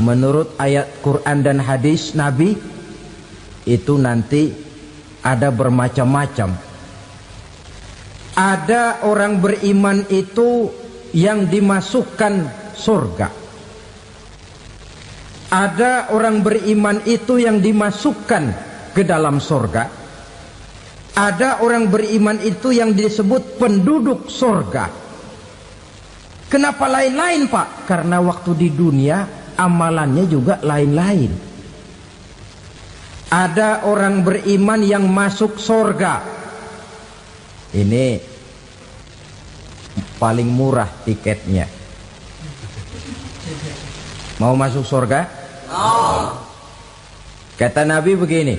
menurut ayat Quran dan hadis Nabi itu nanti ada bermacam-macam. Ada orang beriman itu yang dimasukkan surga. Ada orang beriman itu yang dimasukkan ke dalam surga. Ada orang beriman itu yang disebut penduduk surga. Kenapa lain-lain, Pak? Karena waktu di dunia amalannya juga lain-lain. Ada orang beriman yang masuk surga. Ini paling murah tiketnya. Mau masuk surga? Kata Nabi begini,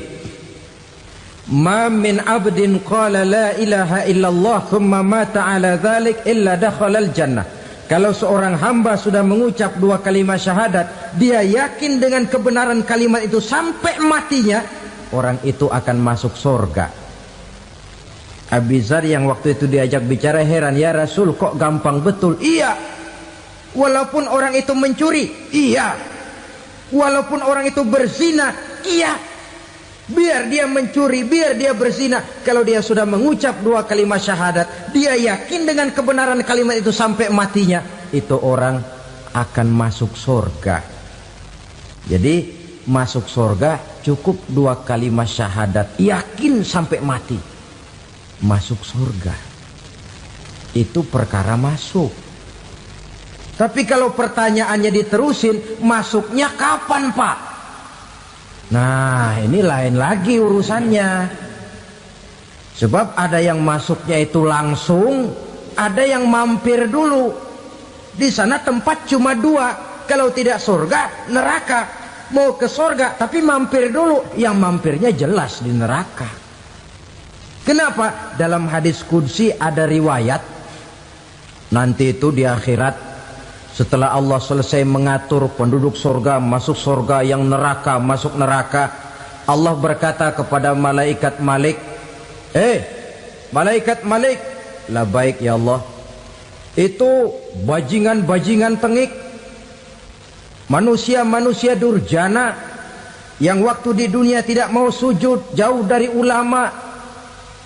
ma min abdin qala la ilaha illallah thumma mata ala dhalik illa dakhala al-jannah. Kalau seorang hamba sudah mengucap dua kalimat syahadat, dia yakin dengan kebenaran kalimat itu sampai matinya, orang itu akan masuk surga. Abi Dzar yang waktu itu diajak bicara heran, ya Rasul kok gampang betul? Iya. Walaupun orang itu mencuri, iya. Walaupun orang itu berzina, iya. Biar dia mencuri, biar dia berzina, kalau dia sudah mengucap dua kalimat syahadat, dia yakin dengan kebenaran kalimat itu sampai matinya, itu orang akan masuk surga. Jadi masuk surga cukup dua kalimat syahadat, yakin sampai mati, masuk surga. Itu perkara masuk. Tapi kalau pertanyaannya diterusin, masuknya kapan, Pak? Nah, ini lain lagi urusannya. Sebab ada yang masuknya itu langsung, ada yang mampir dulu. Di sana tempat cuma dua, kalau tidak surga, neraka. Mau ke surga tapi mampir dulu, yang mampirnya jelas di neraka. Kenapa? Dalam hadis qudsi ada riwayat, nanti itu di akhirat, setelah Allah selesai mengatur penduduk surga masuk surga, yang neraka masuk neraka, Allah berkata kepada malaikat Malik, malaikat Malik, labaik ya Allah, itu bajingan-bajingan tengik, manusia-manusia durjana yang waktu di dunia tidak mau sujud, jauh dari ulama,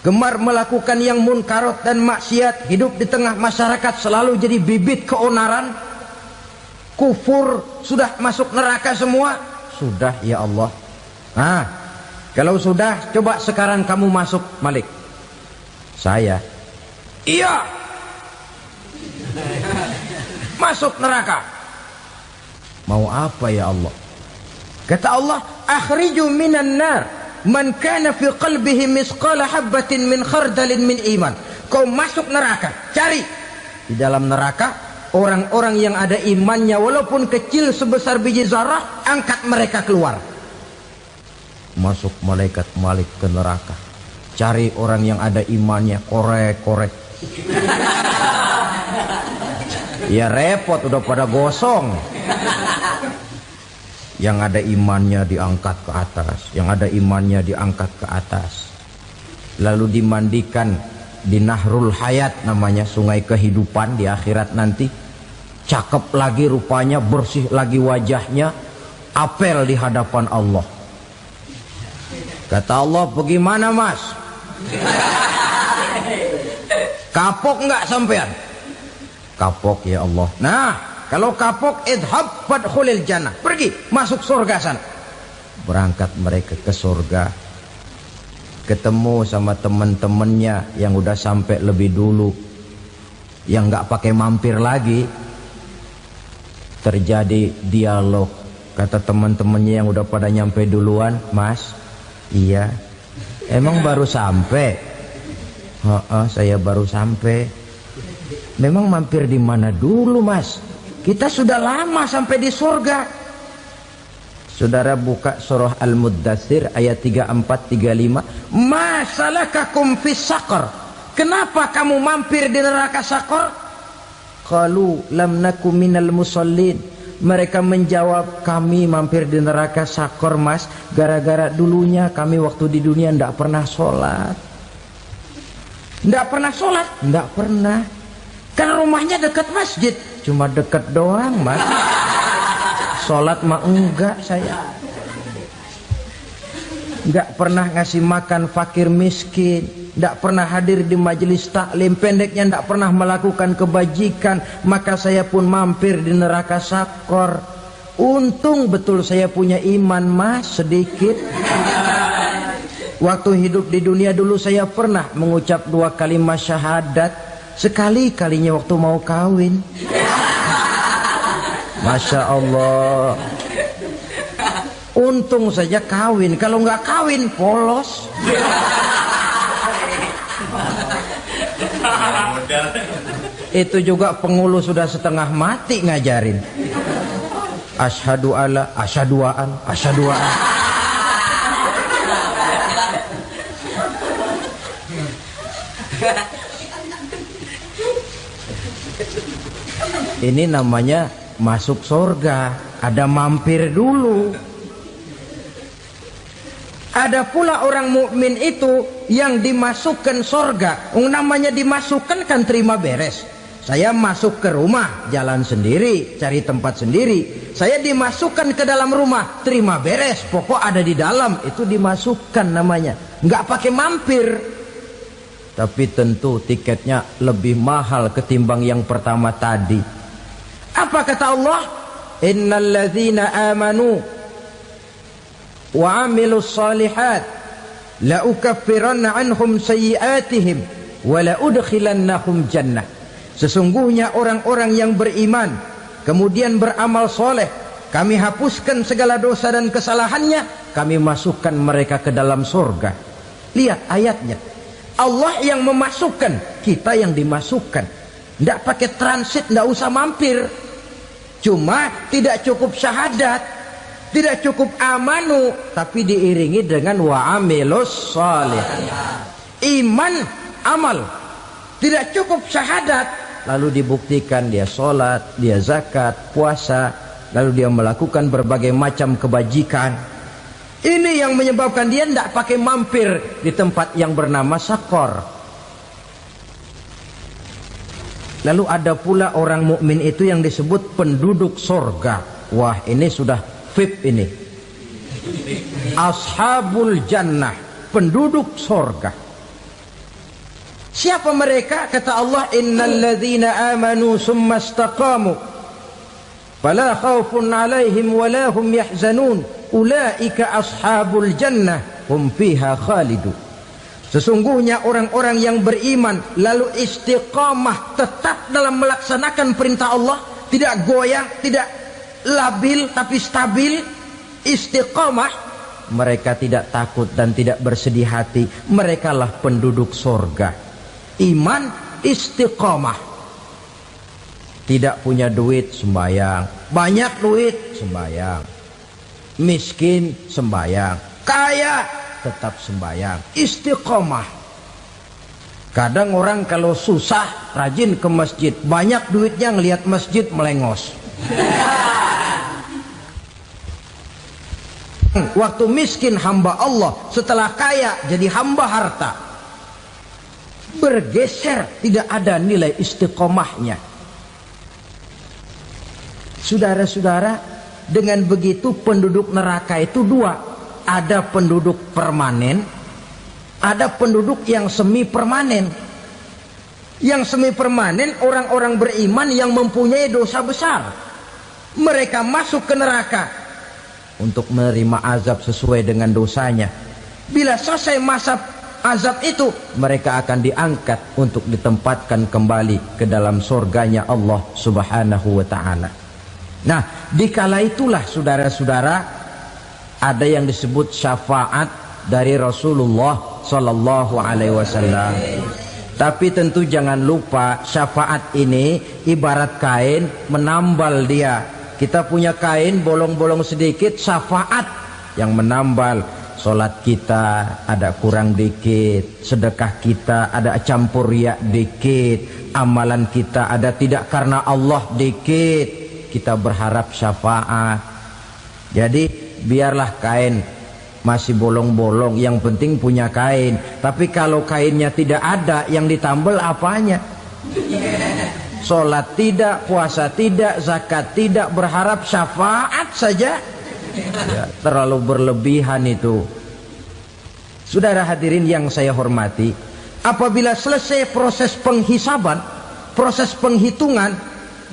gemar melakukan yang munkarat dan maksiat, hidup di tengah masyarakat selalu jadi bibit keonaran, kufur, sudah masuk neraka semua. Sudah ya Allah. Nah, kalau sudah, coba sekarang kamu masuk, Malik. Saya, iya, masuk neraka. Mau apa ya Allah? Kata Allah, akhriju minan nar man kana fi qalbihi misqala habatin min khardalin min iman. Kau masuk neraka, cari di dalam neraka orang-orang yang ada imannya walaupun kecil sebesar biji zarah, angkat mereka keluar. Masuk malaikat Malik ke neraka, cari orang yang ada imannya, korek-korek. Ya repot, udah pada gosong. Yang ada imannya diangkat ke atas, yang ada imannya diangkat ke atas, lalu dimandikan di Nahrul Hayat, namanya sungai kehidupan di akhirat nanti. Cakep lagi rupanya, bersih lagi wajahnya, apel di hadapan Allah. Kata Allah, bagaimana mas? Kapok nggak sampean? Kapok ya Allah. Nah, kalau kapok, idhab fadkhulil jannah, pergi masuk surga sana. Berangkat mereka ke surga, ketemu sama teman-temannya yang udah sampai lebih dulu, yang nggak pakai mampir lagi. Terjadi dialog. Kata teman-temannya yang udah pada nyampe duluan, mas, iya, emang baru sampai? Saya baru sampai. Memang mampir di mana dulu mas? Kita sudah lama sampai di surga. Saudara buka surah Al-Muddatsir ayat 34-35. Ma salakakum fis saqar? Kenapa kamu mampir di neraka Saqar? Qalu lam naku minal musallin. Mereka menjawab, kami mampir di neraka Saqar mas, gara-gara dulunya kami waktu di dunia ndak pernah sholat. Ndak pernah sholat? Ndak pernah. Kan rumahnya dekat masjid, cuma dekat doang mas. Sholat mah enggak saya. Enggak pernah ngasih makan fakir miskin, enggak pernah hadir di majelis taklim, pendeknya enggak pernah melakukan kebajikan, maka saya pun mampir di neraka sakor. Untung betul saya punya iman mas sedikit. Waktu hidup di dunia dulu saya pernah mengucap 2 kalimat syahadat, sekali-kalinya waktu mau kawin. Masya Allah. Untung saja kawin, kalau nggak kawin polos. Itu juga pengulu sudah setengah mati ngajarin. Asyhadu alla, asyaduaan, asyaduaan. Ini namanya masuk surga, ada mampir dulu. Ada pula orang mukmin itu yang dimasukkan surga. Namanya dimasukkan kan terima beres. Saya masuk ke rumah, jalan sendiri, cari tempat sendiri. Saya dimasukkan ke dalam rumah, terima beres. Pokok ada di dalam, itu dimasukkan namanya. Nggak pakai mampir. Tapi tentu tiketnya lebih mahal ketimbang yang pertama tadi. Apa kata Allah? Innal ladzina amanu wa amilus salihat la ukaffiranna anhum sayyi'atihim wa la udkhilannahum jannah. Sesungguhnya orang-orang yang beriman kemudian beramal soleh, kami hapuskan segala dosa dan kesalahannya, kami masukkan mereka ke dalam surga. Lihat ayatnya, Allah yang memasukkan, kita yang dimasukkan. Tidak pakai transit, tidak usah mampir. Cuma tidak cukup syahadat, tidak cukup amanu, tapi diiringi dengan wa amilus salih. Iman, amal. Tidak cukup syahadat, lalu dibuktikan dia sholat, dia zakat, puasa, lalu dia melakukan berbagai macam kebajikan. Ini yang menyebabkan dia tidak pakai mampir di tempat yang bernama sakor. Lalu ada pula orang mukmin itu yang disebut penduduk sorga. Wah, ini sudah VIP ini. Ashabul jannah, penduduk sorga. Siapa mereka? Kata Allah, innal ladzina amanu summa istaqamu fala khaufun alaihim wala hum yahzanun ulaika ashabul jannah hum fiha khalidun. Sesungguhnya orang-orang yang beriman lalu istiqamah, tetap dalam melaksanakan perintah Allah, tidak goyang, tidak labil tapi stabil, istiqamah, mereka tidak takut dan tidak bersedih hati. Merekalah penduduk surga. Iman, istiqamah. Tidak punya duit, sembayang. Banyak duit, sembayang. Miskin, sembayang. Kaya, tetap sembayang. Istiqamah. Kadang orang kalau susah rajin ke masjid, banyak duitnya ngelihat masjid melengos. Waktu miskin hamba Allah, setelah kaya jadi hamba harta. Bergeser, tidak ada nilai istiqomahnya. Saudara-saudara, dengan begitu penduduk neraka itu dua. Ada penduduk permanen, ada penduduk yang semi permanen. Yang semi permanen orang-orang beriman yang mempunyai dosa besar. Mereka masuk ke neraka untuk menerima azab sesuai dengan dosanya. Bila selesai masa azab itu, mereka akan diangkat untuk ditempatkan kembali ke dalam surganya Allah Subhanahu wa ta'ala. Nah, dikala itulah saudara-saudara, ada yang disebut syafaat dari Rasulullah Sallallahu Alaihi Wasallam. Tapi tentu jangan lupa, syafaat ini ibarat kain menambal dia. Kita punya kain bolong-bolong sedikit, syafaat yang menambal. Sholat kita ada kurang dikit, sedekah kita ada campur riak dikit, amalan kita ada tidak karena Allah dikit, kita berharap syafaat. Jadi biarlah kain masih bolong-bolong, yang penting punya kain. Tapi kalau kainnya tidak ada, yang ditambal apanya? sholat tidak, puasa tidak, zakat tidak, berharap syafaat saja. Ya, terlalu berlebihan itu. Saudara hadirin yang saya hormati, apabila selesai proses penghisaban, proses penghitungan,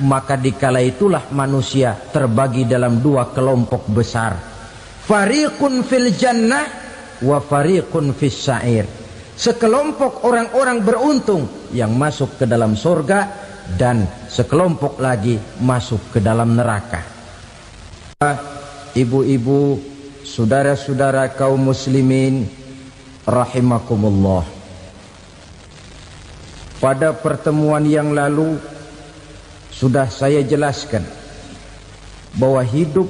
maka dikala itulah manusia terbagi dalam dua kelompok besar. Fariqun fil jannah wa fariqun fis sa'ir. Sekelompok orang-orang beruntung yang masuk ke dalam surga, dan sekelompok lagi masuk ke dalam neraka. Ibu-ibu, saudara-saudara kaum muslimin rahimakumullah. Pada pertemuan yang lalu sudah saya jelaskan bahwa hidup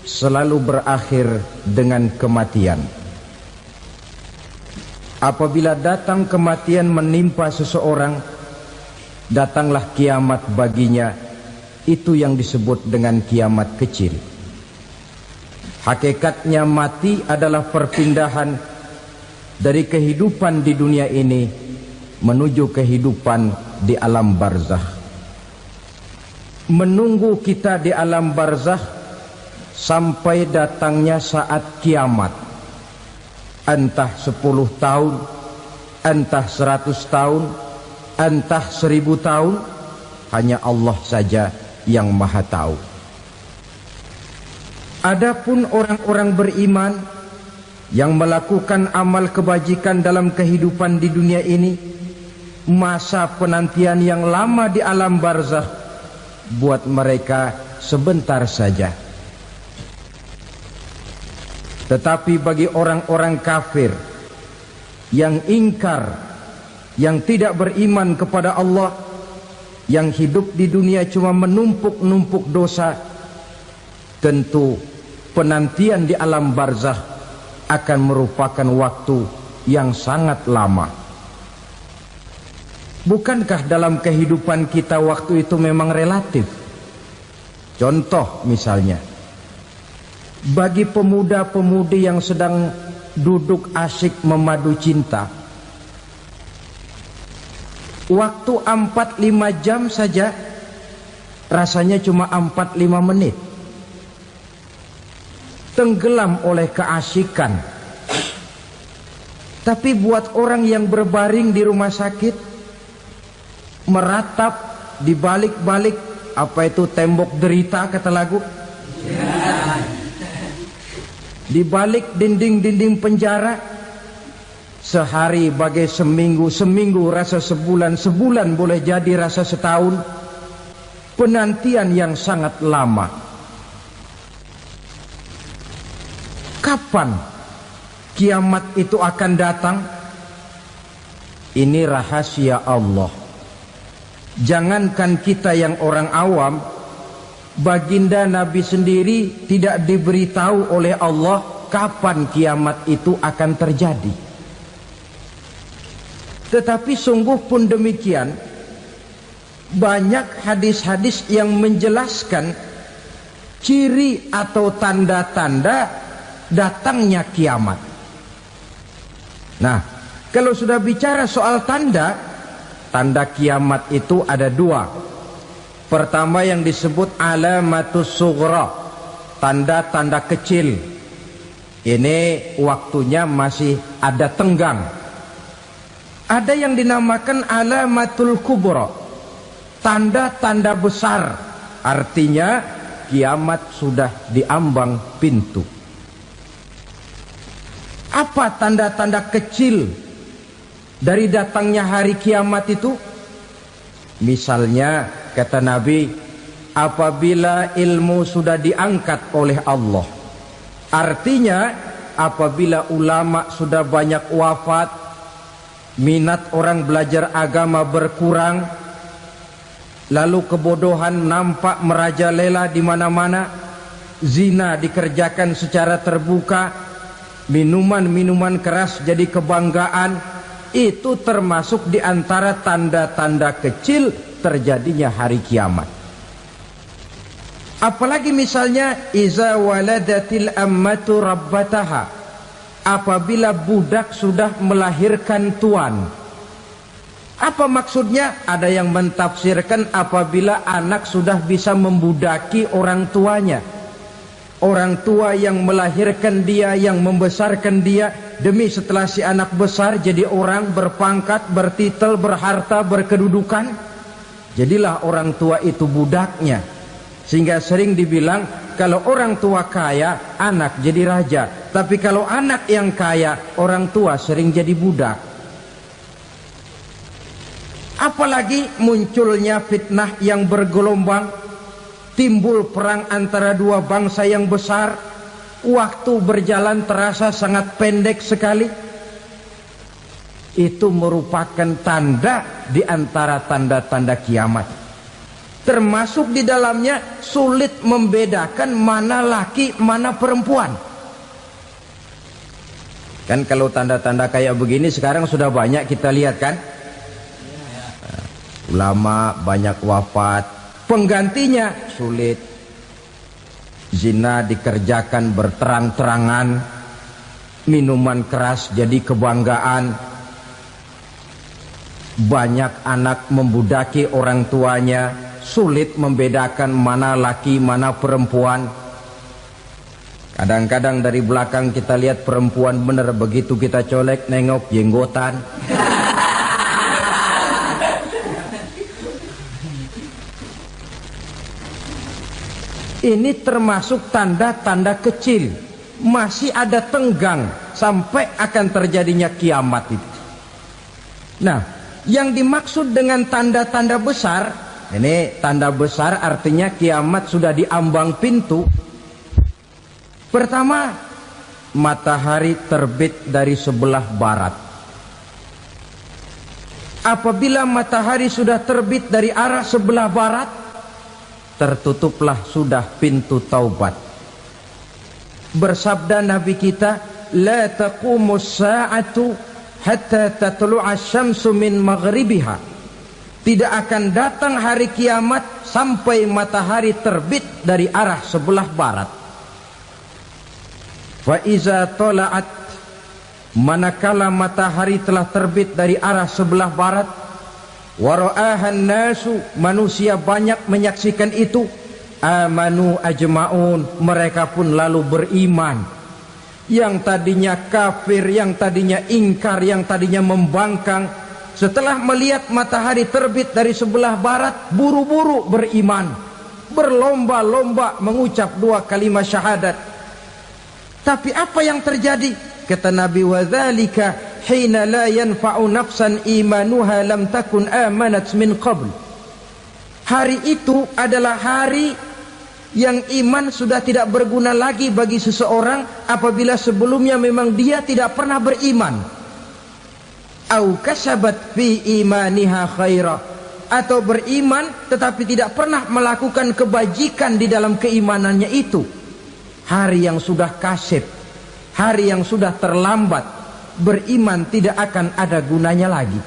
selalu berakhir dengan kematian. Apabila datang kematian menimpa seseorang, datanglah kiamat baginya. Itu yang disebut dengan kiamat kecil. Hakikatnya mati adalah perpindahan dari kehidupan di dunia ini menuju kehidupan di alam barzakh. Menunggu kita di alam barzakh sampai datangnya saat kiamat. Entah 10 tahun, entah 100 tahun, entah 1000 tahun, hanya Allah saja yang maha tahu. Adapun orang-orang beriman yang melakukan amal kebajikan dalam kehidupan di dunia ini, masa penantian yang lama di alam barzakh buat mereka sebentar saja. Tetapi bagi orang-orang kafir yang ingkar, yang tidak beriman kepada Allah, yang hidup di dunia cuma menumpuk-numpuk dosa, tentu penantian di alam barzakh akan merupakan waktu yang sangat lama. Bukankah dalam kehidupan kita waktu itu memang relatif? Contoh misalnya, bagi pemuda-pemudi yang sedang duduk asyik memadu cinta, waktu 4-5 jam saja rasanya cuma 4-5 menit. Tenggelam oleh keasikan. Tapi buat orang yang berbaring di rumah sakit, meratap di balik-balik apa itu tembok derita kata lagu, di balik dinding-dinding penjara, sehari bagai seminggu, seminggu rasa sebulan, sebulan boleh jadi rasa setahun. Penantian yang sangat lama. Kapan kiamat itu akan datang? Ini rahasia Allah. Jangankan kita yang orang awam, baginda Nabi sendiri tidak diberitahu oleh Allah kapan kiamat itu akan terjadi. Tetapi sungguh pun demikian, banyak hadis-hadis yang menjelaskan ciri atau tanda-tanda datangnya kiamat. Nah, kalau sudah bicara soal tanda, tanda kiamat itu ada dua. Pertama yang disebut alamatus sughra, tanda-tanda kecil. Ini waktunya masih ada tenggang. Ada yang dinamakan alamatul kubra, tanda-tanda besar. Artinya kiamat sudah diambang pintu. Apa tanda-tanda kecil dari datangnya hari kiamat itu? Misalnya kata Nabi, apabila ilmu sudah diangkat oleh Allah, artinya apabila ulama sudah banyak wafat, minat orang belajar agama berkurang, lalu kebodohan nampak merajalela di mana-mana, zina dikerjakan secara terbuka, minuman-minuman keras jadi kebanggaan, itu termasuk di antara tanda-tanda kecil terjadinya hari kiamat. Apalagi misalnya iza waladatil ammatu rabbataha, apabila budak sudah melahirkan tuan. Apa maksudnya? Ada yang mentafsirkan apabila anak sudah bisa membudaki orang tuanya. Orang tua yang melahirkan dia, yang membesarkan dia, demi setelah si anak besar jadi orang berpangkat, bertitel, berharta, berkedudukan, jadilah orang tua itu budaknya. Sehingga sering dibilang kalau orang tua kaya, anak jadi raja. Tapi kalau anak yang kaya, orang tua sering jadi budak. Apalagi munculnya fitnah yang bergelombang, timbul perang antara dua bangsa yang besar, waktu berjalan terasa sangat pendek sekali. Itu merupakan tanda di antara tanda-tanda kiamat. Termasuk di dalamnya sulit membedakan mana laki, mana perempuan. Kan kalau tanda-tanda kayak begini sekarang sudah banyak kita lihat kan? Ulama banyak wafat, penggantinya sulit. Zina dikerjakan berterang-terangan, minuman keras jadi kebanggaan, banyak anak membudaki orang tuanya, sulit membedakan mana laki mana perempuan. Kadang-kadang dari belakang kita lihat perempuan bener, begitu kita colek nengok jenggotan. Ini termasuk tanda-tanda kecil. Masih ada tenggang sampai akan terjadinya kiamat itu. Nah, yang dimaksud dengan tanda-tanda besar, ini tanda besar artinya kiamat sudah diambang pintu. Pertama, matahari terbit dari sebelah barat. Apabila matahari sudah terbit dari arah sebelah barat, tertutuplah sudah pintu taubat. Bersabda Nabi kita, la taqumus sa'atu hatta tatlu'a syamsu min maghribiha. Tidak akan datang hari kiamat sampai matahari terbit dari arah sebelah barat. Fa iza tala'at, manakala matahari telah terbit dari arah sebelah barat, wara'ahan nasu, manusia banyak menyaksikan itu, amanu ajma'un, mereka pun lalu beriman. Yang tadinya kafir, yang tadinya ingkar, yang tadinya membangkang, setelah melihat matahari terbit dari sebelah barat, buru-buru beriman, berlomba-lomba mengucap dua kalimat syahadat. Tapi apa yang terjadi? Kata Nabi, wadzalika hina la yanfa'u nafsan imanuha lam takun amanat min qabl. Hari itu adalah hari yang iman sudah tidak berguna lagi bagi seseorang apabila sebelumnya memang dia tidak pernah beriman. Au kasabat fi imaniha khaira, atau beriman tetapi tidak pernah melakukan kebajikan di dalam keimanannya itu. Hari yang sudah kasib, hari yang sudah terlambat, beriman tidak akan ada gunanya lagi.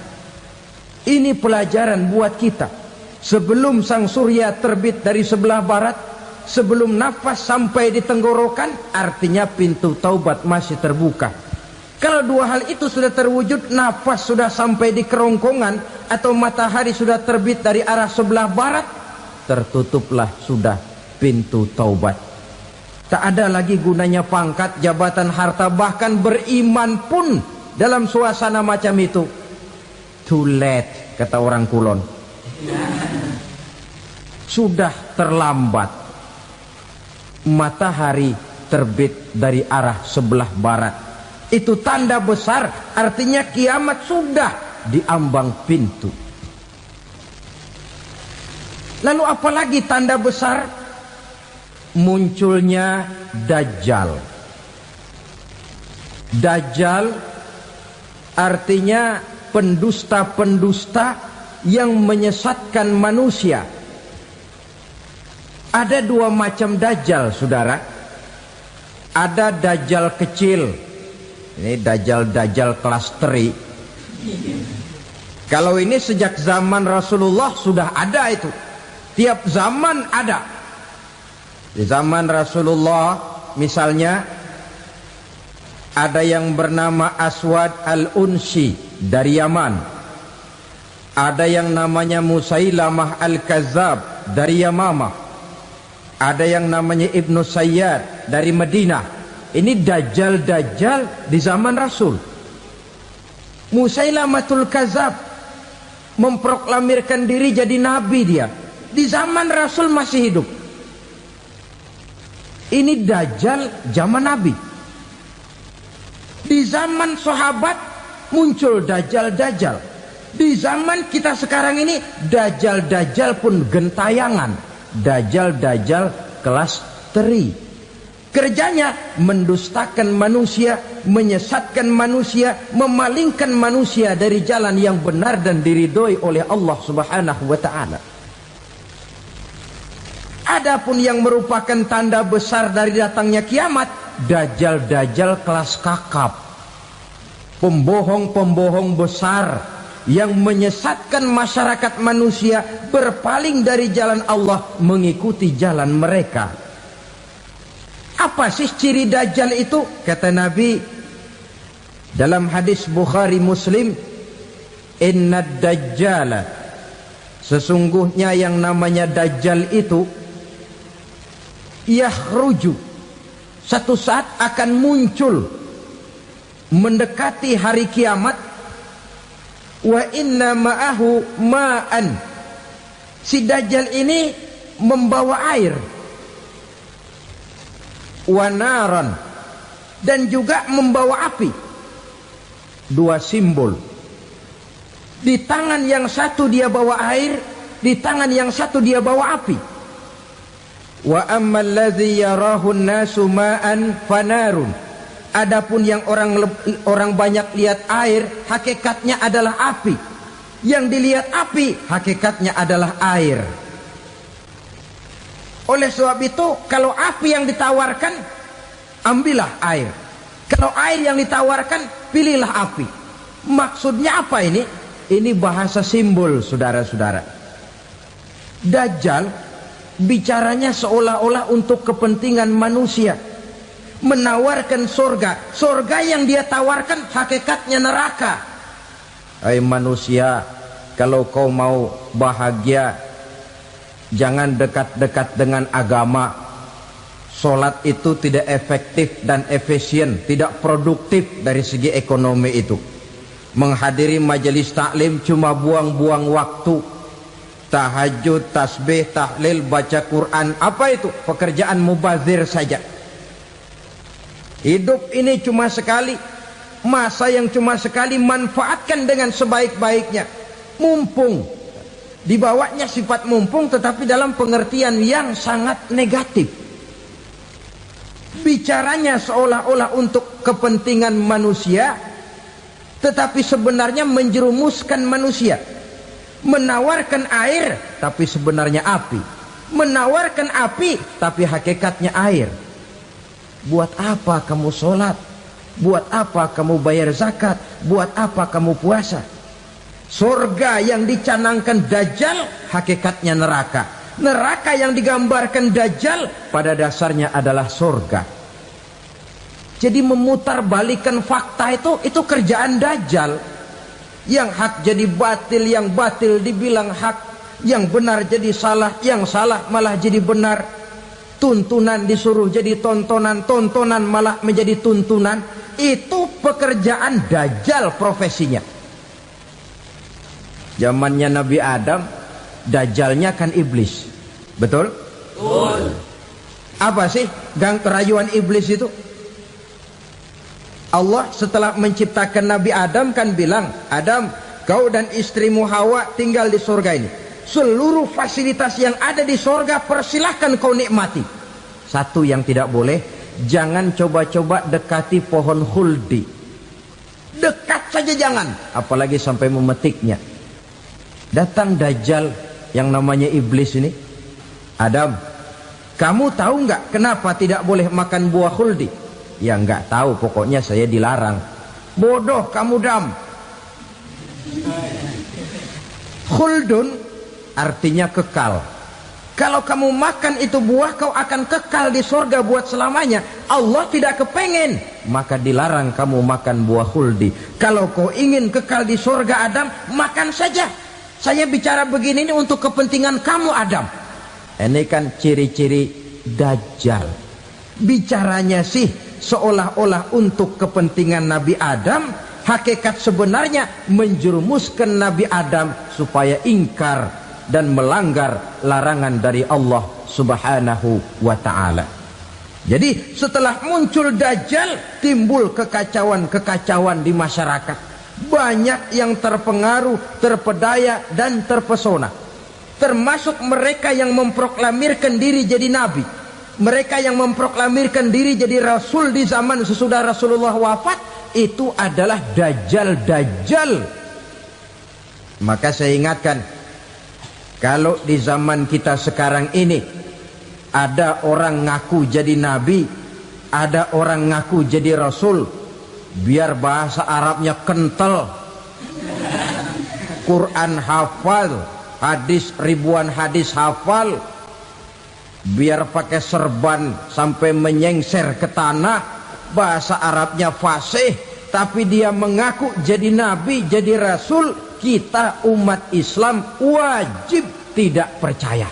Ini pelajaran buat kita. Sebelum sang surya terbit dari sebelah barat, sebelum nafas sampai di tenggorokan, artinya pintu taubat masih terbuka. Kalau dua hal itu sudah terwujud, nafas sudah sampai di kerongkongan atau matahari sudah terbit dari arah sebelah barat, tertutuplah sudah pintu taubat. Tak ada lagi gunanya pangkat, jabatan, harta, bahkan beriman pun dalam suasana macam itu. Too late, kata orang Kulon. Sudah terlambat. Matahari terbit dari arah sebelah barat. Itu tanda besar, artinya kiamat sudah diambang pintu. Lalu apalagi tanda besar? Munculnya Dajjal. Dajjal artinya pendusta-pendusta yang menyesatkan manusia. Ada dua macam Dajjal, saudara. Ada Dajjal kecil. Ini Dajjal kelas teri. Kalau ini sejak zaman Rasulullah sudah ada itu. Tiap zaman ada. Di zaman Rasulullah misalnya ada yang bernama Aswad al-Unsi dari Yaman. Ada yang namanya Musailamah Al-Kazzab dari Yamamah. Ada yang namanya Ibnu Sayyad dari Madinah. Ini dajjal-dajjal di zaman Rasul. Musailamatul Kazzab memproklamirkan diri jadi nabi dia. Di zaman Rasul masih hidup. Ini dajjal zaman Nabi. Di zaman sahabat muncul dajjal-dajjal. Di zaman kita sekarang ini dajjal-dajjal pun gentayangan. Dajjal-dajjal kelas teri. Kerjanya mendustakan manusia, menyesatkan manusia, memalingkan manusia dari jalan yang benar dan diridhoi oleh Allah Subhanahu wa taala. Adapun yang merupakan tanda besar dari datangnya kiamat, dajjal-dajjal kelas kakap. Pembohong-pembohong besar yang menyesatkan masyarakat manusia berpaling dari jalan Allah mengikuti jalan mereka. Apa sih ciri dajjal itu? Kata Nabi dalam hadis Bukhari Muslim, inna dajjala, sesungguhnya yang namanya dajjal itu yakhruju, satu saat akan muncul mendekati hari kiamat. Wa inna ma'ahu ma'an, si dajjal ini membawa air. Wa naran, dan juga membawa api. Dua simbol. Di tangan yang satu dia bawa air, di tangan yang satu dia bawa api. Wa ammal ladzi yarahu an-nasu ma'an fanarun, adapun yang orang banyak lihat air, hakikatnya adalah api. Yang dilihat api, hakikatnya adalah air. Oleh sebab itu, kalau api yang ditawarkan, ambillah air. Kalau air yang ditawarkan, pilihlah api. Maksudnya apa ini? Ini bahasa simbol, saudara-saudara. Dajjal bicaranya seolah-olah untuk kepentingan manusia. Menawarkan surga. Surga yang dia tawarkan hakikatnya neraka. Hai manusia, kalau kau mau bahagia, jangan dekat-dekat dengan agama. Solat itu tidak efektif dan efisien, tidak produktif dari segi ekonomi itu. Menghadiri majelis taklim cuma buang-buang waktu. Tahajud, tasbih, tahlil, baca Quran, apa itu? Pekerjaan mubazir saja. Hidup ini cuma sekali, masa yang cuma sekali, manfaatkan dengan sebaik-baiknya. Mumpung, dibawanya sifat mumpung tetapi dalam pengertian yang sangat negatif. Bicaranya seolah-olah untuk kepentingan manusia, tetapi sebenarnya menjerumuskan manusia. Menawarkan air tapi sebenarnya api. Menawarkan api tapi hakikatnya air. Buat apa kamu sholat? Buat apa kamu bayar zakat? Buat apa kamu puasa? Surga yang dicanangkan dajjal hakikatnya neraka. Neraka yang digambarkan dajjal pada dasarnya adalah surga. Jadi memutarbalikkan fakta itu kerjaan dajjal. Yang hak jadi batil, yang batil dibilang hak, yang benar jadi salah, yang salah malah jadi benar. Tuntunan disuruh jadi tontonan, tontonan malah menjadi tuntunan. Itu pekerjaan dajjal profesinya. Zamannya Nabi Adam, dajjalnya kan iblis. Betul? Betul. Apa sih gang kerayuan iblis itu? Allah setelah menciptakan Nabi Adam kan bilang, Adam, kau dan istrimu Hawa tinggal di surga ini. Seluruh fasilitas yang ada di surga persilahkan kau nikmati. Satu yang tidak boleh, jangan coba-coba dekati pohon khuldi. Dekat saja jangan, apalagi sampai memetiknya. Datang dajjal yang namanya iblis ini. Adam, kamu tahu nggak kenapa tidak boleh makan buah khuldi? Ya nggak tahu, pokoknya saya dilarang. Bodoh kamu Dam. Khuldun artinya kekal. Kalau kamu makan itu buah, kau akan kekal di surga buat selamanya. Allah tidak kepengen, maka dilarang kamu makan buah khuldi. Kalau kau ingin kekal di surga Adam, makan saja. Saya bicara begini ini untuk kepentingan kamu Adam. Ini kan ciri-ciri Dajjal. Bicaranya sih seolah-olah untuk kepentingan Nabi Adam, hakikat sebenarnya menjerumuskan Nabi Adam supaya ingkar dan melanggar larangan dari Allah Subhanahu wa ta'ala. Jadi setelah muncul Dajjal, timbul kekacauan-kekacauan di masyarakat. Banyak yang terpengaruh, terpedaya dan terpesona. Termasuk mereka yang memproklamirkan diri jadi nabi, mereka yang memproklamirkan diri jadi rasul di zaman sesudah Rasulullah wafat. Itu adalah Dajjal. Maka saya ingatkan, kalau di zaman kita sekarang ini ada orang ngaku jadi nabi, ada orang ngaku jadi rasul, biar bahasa Arabnya kental, Quran hafal, hadis ribuan hadis hafal, biar pakai serban sampai menyengser ke tanah, bahasa Arabnya fasih, tapi dia mengaku jadi nabi, jadi rasul, kita umat Islam wajib tidak percaya.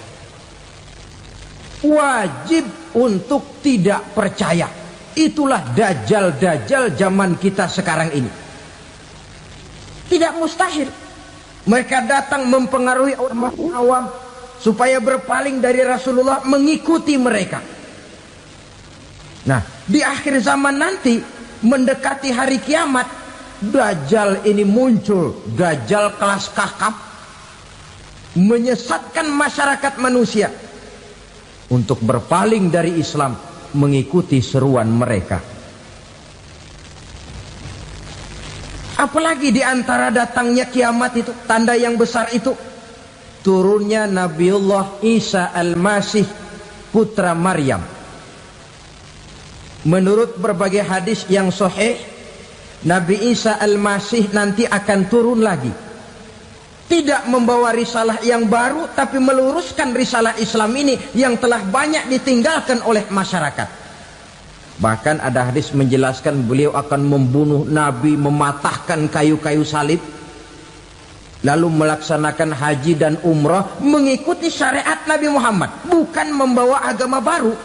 Wajib untuk tidak percaya. Itulah Dajjal zaman kita sekarang ini. Tidak mustahil mereka datang mempengaruhi orang awam supaya berpaling dari Rasulullah, mengikuti mereka. Nah, di akhir zaman nanti, mendekati hari kiamat, Dajjal ini muncul. Dajjal kelas kakap, menyesatkan masyarakat manusia untuk berpaling dari Islam, mengikuti seruan mereka. Apalagi di antara datangnya kiamat itu, tanda yang besar itu, turunnya Nabiullah Isa Al-Masih, putra Maryam. Menurut berbagai hadis yang sahih, Nabi Isa Al-Masih nanti akan turun lagi. Tidak membawa risalah yang baru, tapi meluruskan risalah Islam ini yang telah banyak ditinggalkan oleh masyarakat. Bahkan ada hadis menjelaskan beliau akan membunuh Nabi, mematahkan kayu-kayu salib, lalu melaksanakan haji dan umrah mengikuti syariat Nabi Muhammad, bukan membawa agama baru.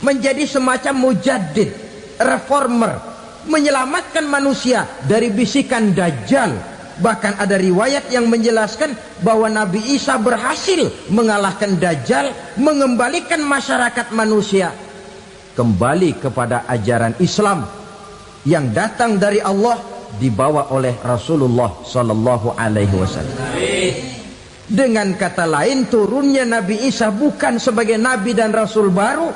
Menjadi semacam mujaddid, reformer, menyelamatkan manusia dari bisikan Dajjal. Bahkan ada riwayat yang menjelaskan bahwa Nabi Isa berhasil mengalahkan Dajjal, mengembalikan masyarakat manusia kembali kepada ajaran Islam yang datang dari Allah, dibawa oleh Rasulullah sallallahu alaihi wasallam. Dengan kata lain, turunnya Nabi Isa bukan sebagai nabi dan rasul baru,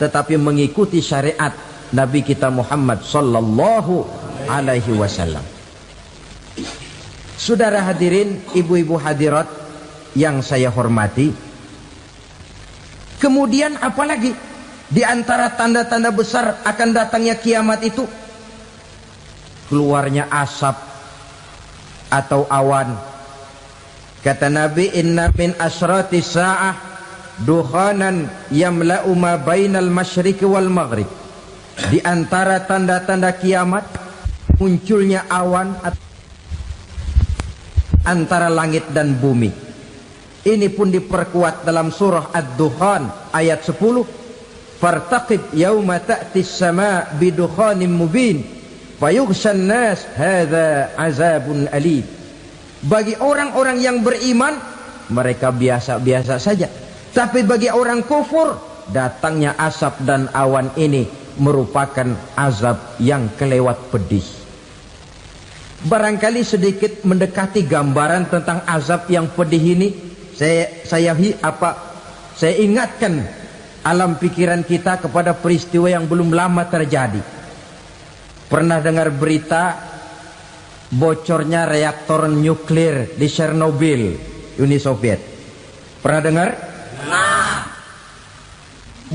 tetapi mengikuti syariat Nabi kita Muhammad sallallahu alaihi wasallam. Saudara hadirin, ibu-ibu hadirat yang saya hormati, kemudian apalagi di antara tanda-tanda besar akan datangnya kiamat itu? Keluarnya asap atau awan. Kata Nabi, inna min asrati sa'ah dukhanan yamla'u ma bainal masyriqi wal maghrib. Di antara tanda-tanda kiamat, munculnya awan antara langit dan bumi. Ini pun diperkuat dalam surah Ad-Dukhan ayat 10. Fartaqib yauma ta'tis sama bidukhanim mubin fayughshan nas hadza azabun alim. Bagi orang-orang yang beriman, mereka biasa-biasa saja. Tapi bagi orang kufur, datangnya asap dan awan ini merupakan azab yang kelewat pedih. Barangkali sedikit mendekati gambaran tentang azab yang pedih ini, saya ingatkan alam pikiran kita kepada peristiwa yang belum lama terjadi. Pernah dengar berita bocornya reaktor nuklir di Chernobyl, Uni Soviet? Pernah dengar? Nah,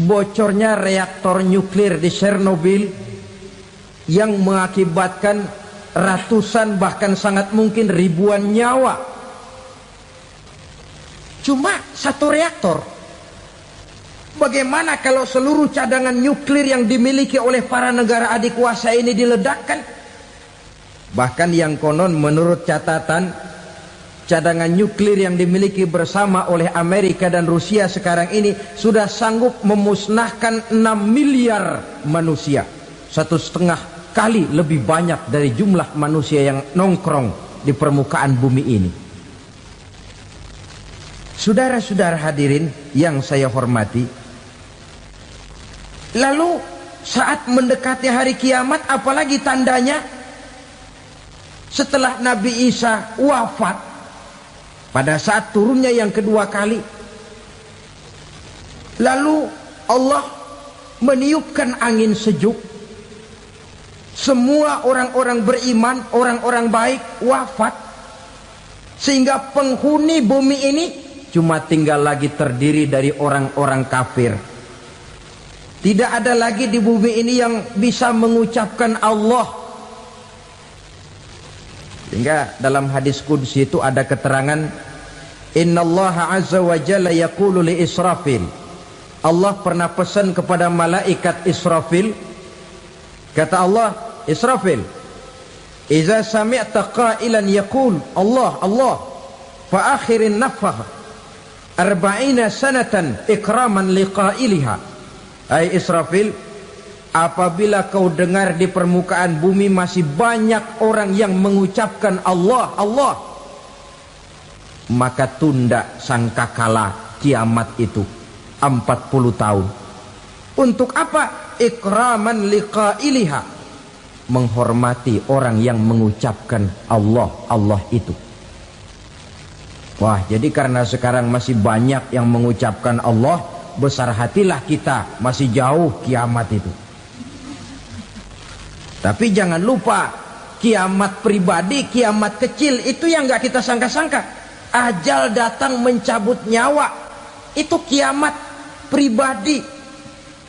bocornya reaktor nuklir di Chernobyl yang mengakibatkan ratusan bahkan sangat mungkin ribuan nyawa. Cuma satu reaktor. Bagaimana kalau seluruh cadangan nuklir yang dimiliki oleh para negara adikuasa ini diledakkan? Bahkan yang konon menurut catatan cadangan nuklir yang dimiliki bersama oleh Amerika dan Rusia sekarang ini sudah sanggup memusnahkan 6 miliar manusia, 1,5 kali lebih banyak dari jumlah manusia yang nongkrong di permukaan bumi ini. Saudara-saudara hadirin yang saya hormati, lalu saat mendekati hari kiamat, apalagi tandanya? Setelah Nabi Isa wafat, pada saat turunnya yang kedua kali, lalu Allah meniupkan angin sejuk. Semua orang-orang beriman, orang-orang baik wafat, sehingga penghuni bumi ini cuma tinggal lagi terdiri dari orang-orang kafir. Tidak ada lagi di bumi ini yang bisa mengucapkan Allah. Sehingga dalam hadis qudsi itu ada keterangan, innallaha azza wa jalla yaqulu li Israfil. Allah pernah pesan kepada malaikat Israfil, kata Allah, Israfil, idza sami'ta qailan yaqul Allah Allah fa akhirin nafakh 40 sanatan ikraman liqailiha. Hai Israfil, apabila kau dengar di permukaan bumi masih banyak orang yang mengucapkan Allah Allah, maka tunda sangkakala kiamat itu 40 tahun. Untuk apa? Ikraman liqailiha, menghormati orang yang mengucapkan Allah Allah itu. Wah, jadi karena sekarang masih banyak yang mengucapkan Allah, besar hatilah kita, masih jauh kiamat itu. Tapi jangan lupa, kiamat pribadi, kiamat kecil itu yang gak kita sangka-sangka. Ajal datang mencabut nyawa, itu kiamat pribadi,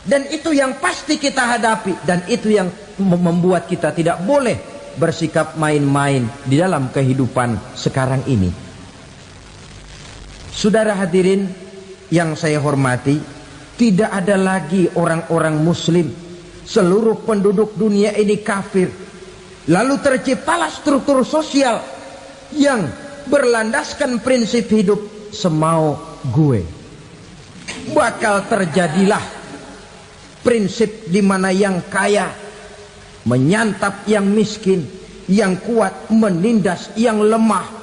dan itu yang pasti kita hadapi, dan itu yang membuat kita tidak boleh bersikap main-main di dalam kehidupan sekarang ini. Saudara hadirin yang saya hormati, tidak ada lagi orang-orang muslim. Seluruh penduduk dunia ini kafir. Lalu terciptalah struktur sosial yang berlandaskan prinsip hidup semau gue. Bakal terjadilah prinsip di mana yang kaya menyantap yang miskin, yang kuat menindas yang lemah.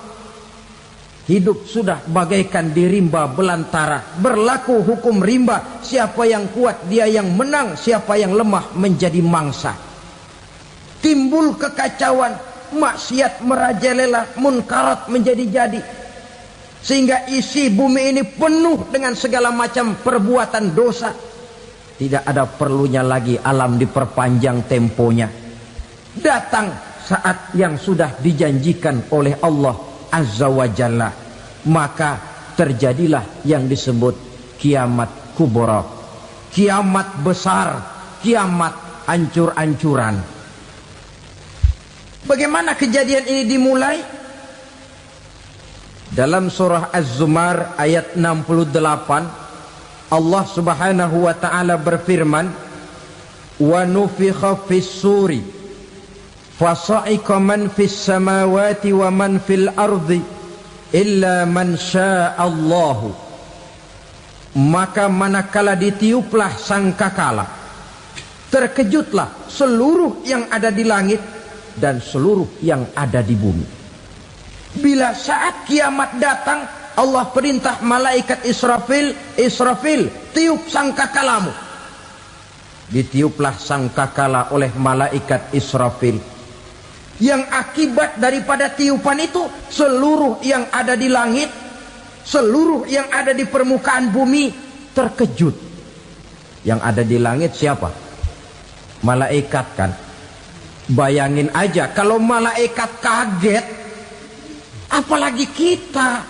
Hidup sudah bagaikan di rimba belantara, berlaku hukum rimba, siapa yang kuat dia yang menang, siapa yang lemah menjadi mangsa. Timbul kekacauan, maksiat merajalela, munkarat menjadi-jadi, sehingga isi bumi ini penuh dengan segala macam perbuatan dosa. Tidak ada perlunya lagi alam diperpanjang temponya. Datang saat yang sudah dijanjikan oleh Allah Azza wa Jalla, maka terjadilah yang disebut kiamat kubra, kiamat besar, kiamat ancur-ancuran. Bagaimana kejadian ini dimulai? Dalam surah Az-Zumar ayat 68, Allah subhanahu wa ta'ala berfirman, wa nufikha fis suri fasa'iqa man fis samawati wa man fil ardi illa man sya'allahu. Maka manakala ditiuplah sangkakala, terkejutlah seluruh yang ada di langit dan seluruh yang ada di bumi. Bila saat kiamat datang, Allah perintah malaikat Israfil, Israfil, tiup sangkakalamu. Ditiuplah sangkakala oleh malaikat Israfil. Yang akibat daripada tiupan itu, seluruh yang ada di langit, seluruh yang ada di permukaan bumi terkejut. Yang ada di langit siapa? Malaikat kan. Bayangin aja kalau malaikat kaget, apalagi kita.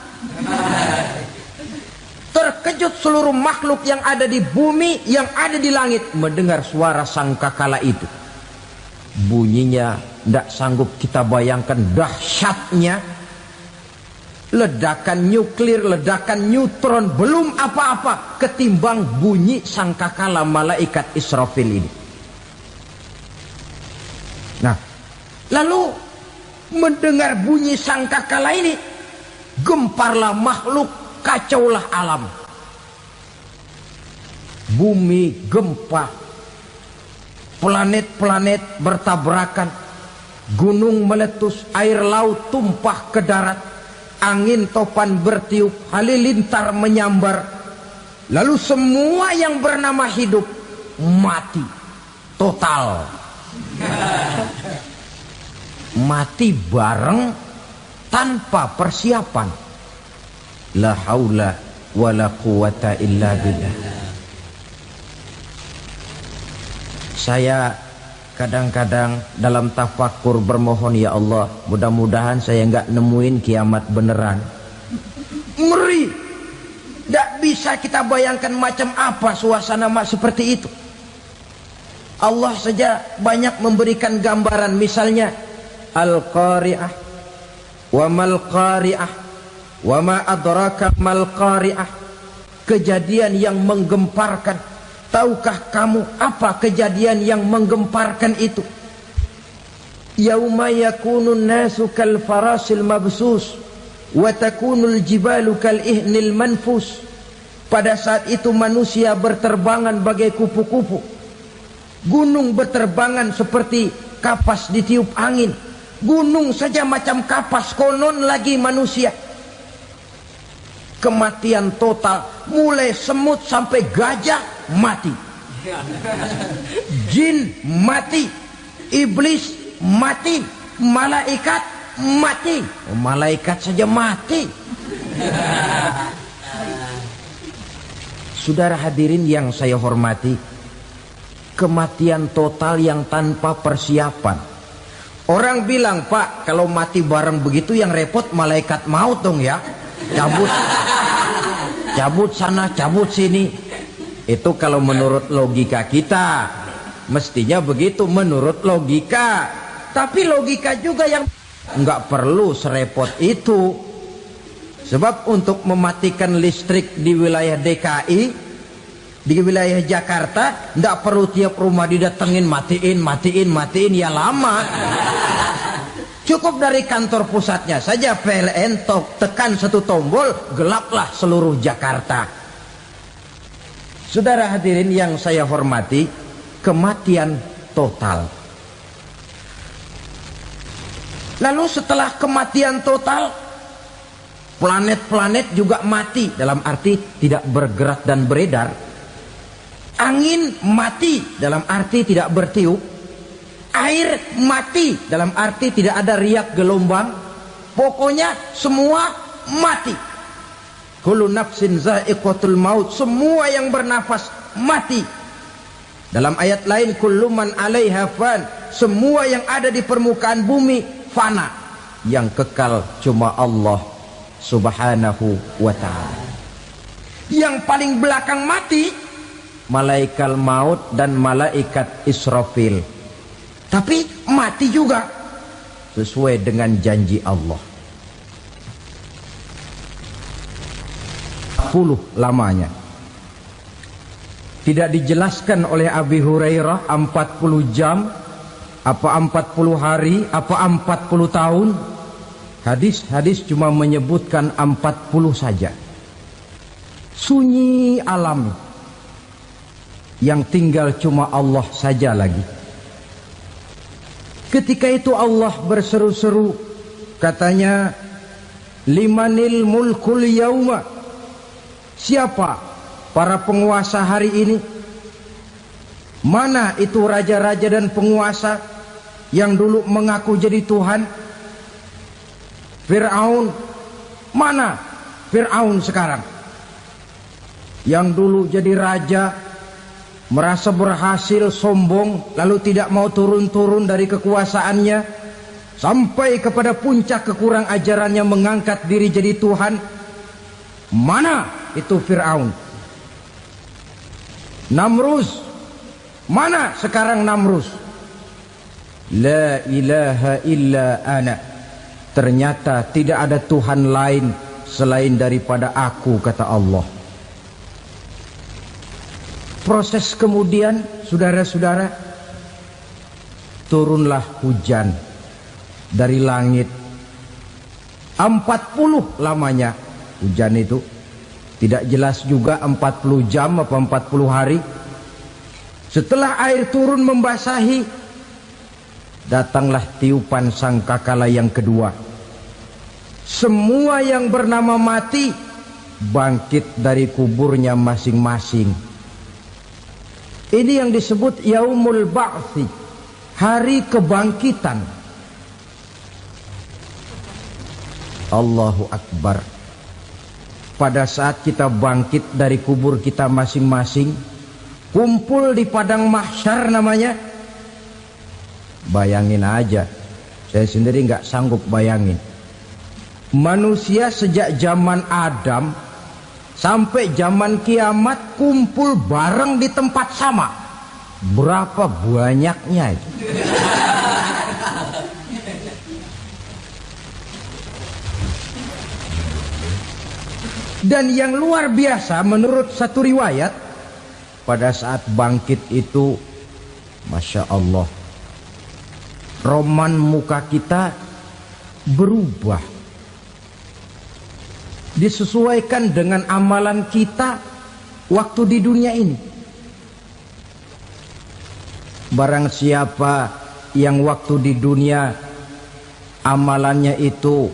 Terkejut seluruh makhluk yang ada di bumi, yang ada di langit mendengar suara sangkakala itu. Bunyinya tidak sanggup kita bayangkan dahsyatnya. Ledakan nuklir, ledakan neutron, belum apa-apa ketimbang bunyi sangkakala malaikat Israfil ini. Nah, lalu mendengar bunyi sangkakala ini, gemparlah makhluk, kacaulah alam. Bumi gempa, planet-planet bertabrakan, gunung meletus, air laut tumpah ke darat, angin topan bertiup, halilintar menyambar. Lalu semua yang bernama hidup mati total. Mati bareng tanpa persiapan. La haula wala quwata illa billah. Saya kadang-kadang dalam tafakur bermohon, ya Allah, mudah-mudahan saya enggak nemuin kiamat beneran. Ngeri. Tidak bisa kita bayangkan macam apa suasana seperti itu. Allah saja banyak memberikan gambaran, misalnya Al-Qari'ah, wa mal qari'ah, wa ma adraka mal qari'ah. Kejadian yang menggemparkan. Tahukah kamu apa kejadian yang menggemparkan itu? Yauma yakunun nasu kal farasil mabsus wa takunul jibalu kal ihnil manfus. Pada saat itu manusia berterbangan bagai kupu-kupu, gunung berterbangan seperti kapas ditiup angin. Gunung saja macam kapas, konon lagi manusia. Kematian total, mulai semut sampai gajah mati, jin mati, iblis mati, malaikat mati. Malaikat saja mati. Saudara hadirin yang saya hormati, kematian total yang tanpa persiapan. Orang bilang, Pak, kalau mati bareng begitu yang repot malaikat maut dong ya. Cabut sana, cabut sini. Itu kalau menurut logika kita, mestinya begitu menurut logika. Tapi logika juga yang nggak perlu serepot itu. Sebab untuk mematikan listrik di wilayah DKI, di wilayah Jakarta, nggak perlu tiap rumah didatengin, matiin, ya lama. Cukup dari kantor pusatnya saja PLN tekan satu tombol, gelaplah seluruh Jakarta. Saudara hadirin yang saya hormati, kematian total. Lalu setelah kematian total, planet-planet juga mati, dalam arti tidak bergerak dan beredar. Angin mati, dalam arti tidak bertiup. Air mati, dalam arti tidak ada riak gelombang. Pokoknya semua mati. Kullu nafsin za'iqatul maut. Semua yang bernafas mati. Dalam ayat lain, kullu man 'alaiha fan. Semua yang ada di permukaan bumi fana. Yang kekal cuma Allah Subhanahu wa ta'ala. Yang paling belakang mati, malaikat maut dan malaikat Israfil. Tapi mati juga sesuai dengan janji Allah. 10 lamanya. Tidak dijelaskan oleh Abi Hurairah 40 jam, apa 40 hari, apa 40 tahun. Hadis-hadis cuma menyebutkan 40 saja. Sunyi alam, yang tinggal cuma Allah saja lagi. Ketika itu Allah berseru-seru, katanya, limanil mulkul yauma. Siapa para penguasa hari ini? Mana itu raja-raja dan penguasa yang dulu mengaku jadi Tuhan? Fir'aun. Mana Fir'aun sekarang? Yang dulu jadi raja, merasa berhasil, sombong, lalu tidak mau turun-turun dari kekuasaannya, sampai kepada puncak kekurang ajarannya mengangkat diri jadi Tuhan. Mana itu Fir'aun? Namrus. Mana sekarang Namrus? La ilaha illa ana. Ternyata tidak ada Tuhan lain selain daripada aku, kata Allah. Proses kemudian, saudara-saudara, turunlah hujan dari langit. 40 lamanya hujan itu. Tidak jelas juga 40 jam apa 40 hari. Setelah air turun membasahi, datanglah tiupan sangkakala yang kedua. Semua yang bernama mati bangkit dari kuburnya masing-masing. Ini yang disebut Yaumul Ba'thi, hari kebangkitan. Allahu Akbar. Pada saat kita bangkit dari kubur kita masing-masing, kumpul di padang mahsyar namanya. Bayangin aja, saya sendiri nggak sanggup bayangin. Manusia sejak zaman Adam sampai zaman kiamat kumpul bareng di tempat sama. Berapa banyaknya itu? Dan yang luar biasa menurut satu riwayat, pada saat bangkit itu, Masya Allah, roman muka kita berubah, disesuaikan dengan amalan kita waktu di dunia ini. Barang siapa yang waktu di dunia amalannya itu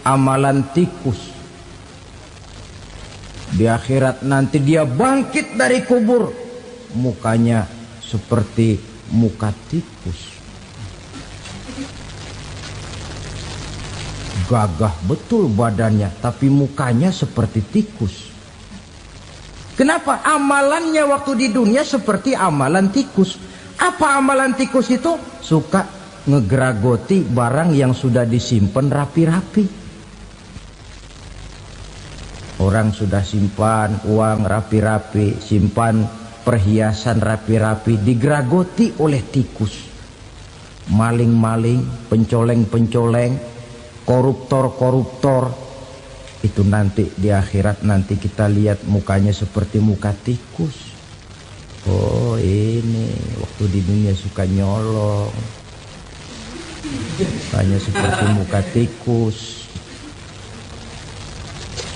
amalan tikus, di akhirat nanti dia bangkit dari kubur, mukanya seperti muka tikus. Gagah betul badannya, tapi mukanya seperti tikus. Kenapa? Amalannya waktu di dunia seperti amalan tikus. Apa amalan tikus itu? Suka ngegeragoti barang yang sudah disimpan rapi-rapi. Orang sudah simpan uang rapi-rapi, simpan perhiasan rapi-rapi, digeragoti oleh tikus. Maling-maling, pencoleng-pencoleng, koruptor-koruptor. Itu nanti di akhirat nanti kita lihat mukanya seperti muka tikus. Oh ini waktu di dunia suka nyolong, mukanya seperti muka tikus.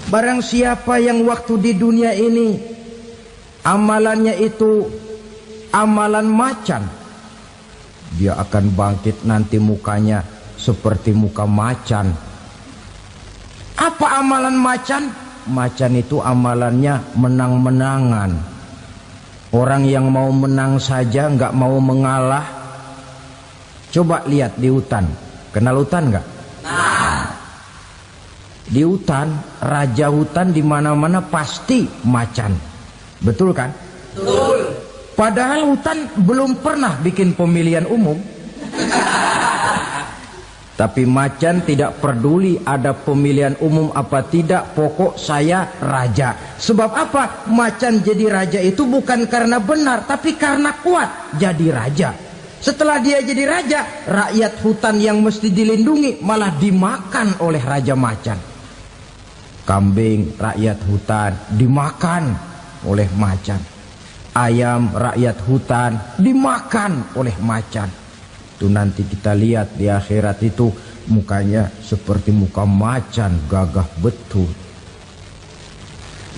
Barang siapa yang waktu di dunia ini amalannya itu amalan macan, dia akan bangkit nanti mukanya seperti muka macan. Apa amalan macan? Macan itu amalannya menang-menangan. Orang yang mau menang saja nggak mau mengalah. Coba lihat di hutan. Kenal hutan nggak? Di hutan, raja hutan di mana-mana pasti macan. Betul kan? Betul. Padahal hutan belum pernah bikin pemilihan umum. Tapi macan tidak peduli ada pemilihan umum apa tidak, pokok saya raja. Sebab apa? Macan jadi raja itu bukan karena benar, tapi karena kuat jadi raja. Setelah dia jadi raja, rakyat hutan yang mesti dilindungi malah dimakan oleh raja macan. Kambing rakyat hutan dimakan oleh macan. Ayam rakyat hutan dimakan oleh macan. Itu nanti kita lihat di akhirat itu mukanya seperti muka macan, gagah betul.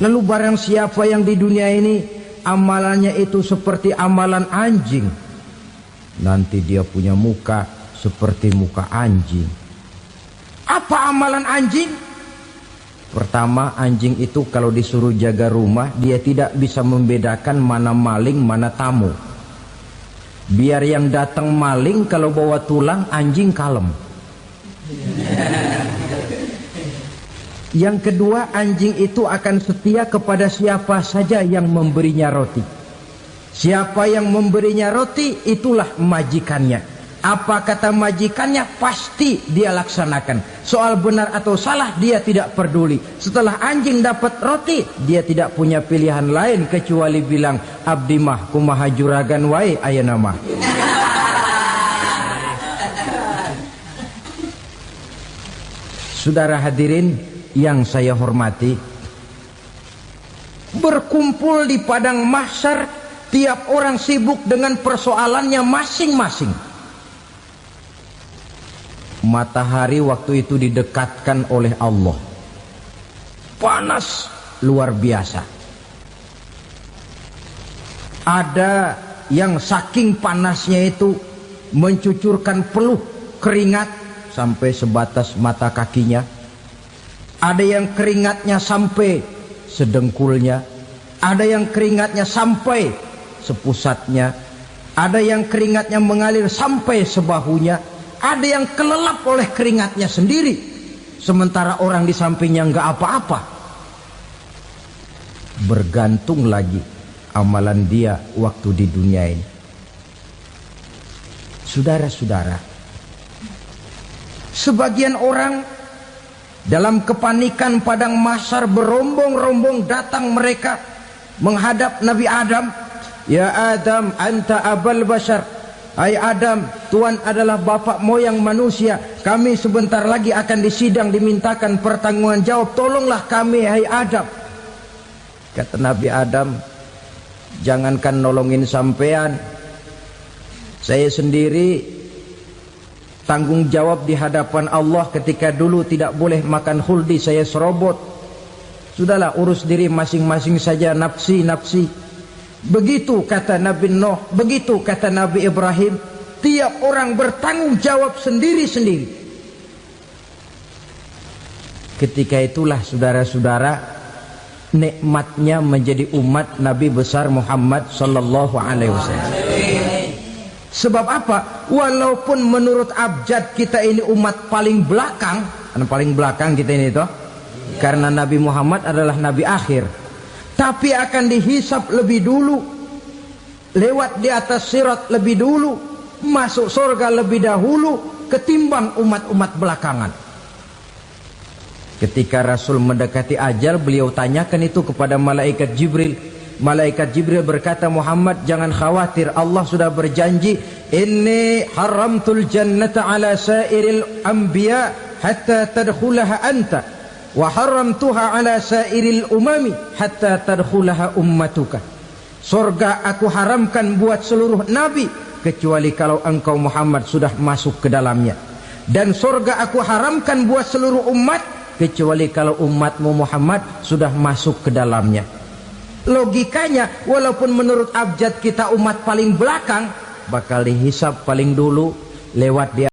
Lalu barang siapa yang di dunia ini amalannya itu seperti amalan anjing, nanti dia punya muka seperti muka anjing. Apa amalan anjing? Pertama, anjing itu kalau disuruh jaga rumah, dia tidak bisa membedakan mana maling, mana tamu. Biar yang datang maling, kalau bawa tulang, anjing kalem. Yang kedua, anjing itu akan setia kepada siapa saja yang memberinya roti. Siapa yang memberinya roti, itulah majikannya. Apa kata majikannya, pasti dia laksanakan. Soal benar atau salah, dia tidak peduli. Setelah anjing dapat roti, dia tidak punya pilihan lain kecuali bilang, abdi mah kumaha juragan wae ayeuna mah. Saudara hadirin yang saya hormati, berkumpul di padang mahsyar, tiap orang sibuk dengan persoalannya masing-masing. Matahari waktu itu didekatkan oleh Allah. Panas luar biasa. Ada yang saking panasnya itu mencucurkan peluh keringat sampai sebatas mata kakinya. Ada yang keringatnya sampai sedengkulnya. Ada yang keringatnya sampai sepusatnya. Ada yang keringatnya mengalir sampai sebahunya. Ada yang kelelap oleh keringatnya sendiri, sementara orang di sampingnya nggak apa-apa. Bergantung lagi amalan dia waktu di dunia ini. Saudara-saudara, sebagian orang dalam kepanikan padang mahsyar berombong-rombong datang mereka menghadap Nabi Adam. Ya Adam, anta abal bashar. Hai Adam, Tuhan adalah bapak moyang manusia. Kami sebentar lagi akan disidang, dimintakan pertanggungan jawab. Tolonglah kami, hai Adam. Kata Nabi Adam, jangankan nolongin sampean, saya sendiri tanggung jawab di hadapan Allah ketika dulu tidak boleh makan khuldi, saya serobot. Sudahlah, urus diri masing-masing saja, nafsi. Begitu kata Nabi Nuh, begitu kata Nabi Ibrahim. Tiap orang bertanggung jawab sendiri-sendiri. Ketika itulah saudara-saudara, nikmatnya menjadi umat Nabi besar Muhammad sallallahu alaihi wasallam. Sebab apa? Walaupun menurut abjad kita ini umat paling belakang, paling belakang kita ini toh, karena Nabi Muhammad adalah Nabi akhir, tapi akan dihisap lebih dulu, lewat di atas sirat lebih dulu, masuk surga lebih dahulu ketimbang umat-umat belakangan. Ketika Rasul mendekati ajal, beliau tanyakan itu kepada malaikat Jibril. Malaikat Jibril berkata, Muhammad jangan khawatir, Allah sudah berjanji, inni haramtul jannata ala sairil anbiya hatta tadkhulaha anta wa haramtuha ala sairil umami hatta tadkhulaha ummatuka. Surga aku haramkan buat seluruh nabi kecuali kalau engkau Muhammad sudah masuk ke dalamnya, dan surga aku haramkan buat seluruh umat kecuali kalau umatmu Muhammad sudah masuk ke dalamnya. Logikanya, walaupun menurut abjad kita umat paling belakang, bakal dihisap paling dulu, lewat dia